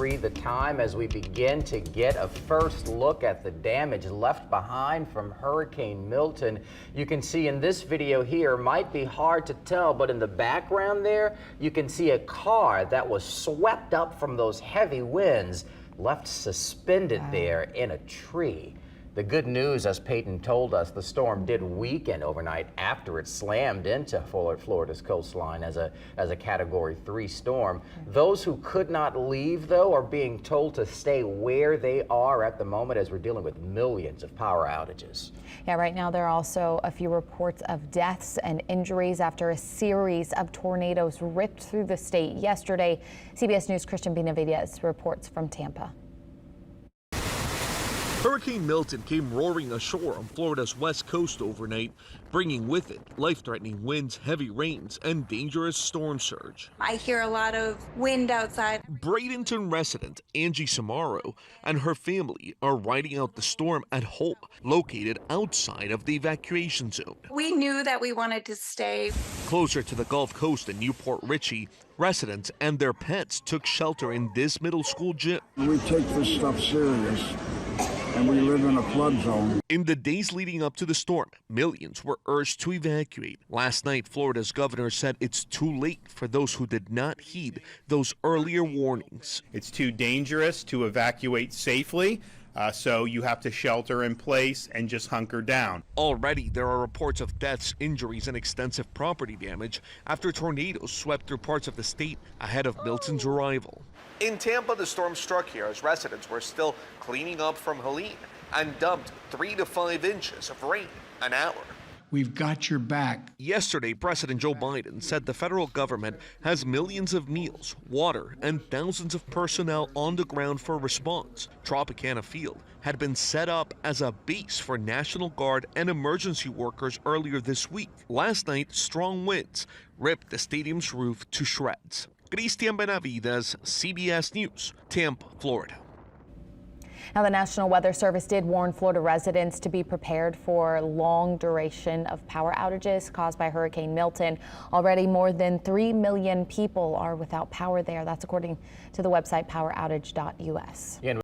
The time as we begin to get a first look at the damage left behind from Hurricane Milton. You can see in this video here, might be hard to tell, but in the background there, you can see a car that was swept up from those heavy winds, left suspended there in a tree. The good news, as Peyton told us, the storm did weaken overnight after it slammed into Florida's coastline as a Category 3 storm. Those who could not leave, though, are being told to stay where they are at the moment as we're dealing with millions of power outages. Yeah, right now there are also a few reports of deaths and injuries after a series of tornadoes ripped through the state yesterday. CBS News Cristian Benavides reports from Tampa. Hurricane Milton came roaring ashore on Florida's west coast overnight, bringing with it life-threatening winds, heavy rains, and dangerous storm surge. I hear a lot of wind outside. Bradenton resident Angie Samaro and her family are riding out the storm at home, located outside of the evacuation zone. We knew that we wanted to stay. Closer to the Gulf Coast in Newport Richey, residents and their pets took shelter in this middle school gym. We take this stuff serious, and we live in a flood zone. In the days leading up to the storm, millions were urged to evacuate. Last night, Florida's governor said it's too late for those who did not heed those earlier warnings. It's too dangerous to evacuate safely, so you have to shelter in place and just hunker down. Already, there are reports of deaths, injuries, and extensive property damage after tornadoes swept through parts of the state ahead of Milton's arrival. In Tampa, the storm struck here as residents were still cleaning up from Helene and dumped 3 to 5 inches of rain an hour. We've got your back. Yesterday, President Joe Biden said the federal government has millions of meals, water, and thousands of personnel on the ground for response. Tropicana Field had been set up as a base for National Guard and emergency workers earlier this week. Last night, strong winds ripped the stadium's roof to shreds. Cristian Benavides, CBS News, Tampa, Florida. Now, the National Weather Service did warn Florida residents to be prepared for long duration of power outages caused by Hurricane Milton. Already more than 3 million people are without power there. That's according to the website poweroutage.us.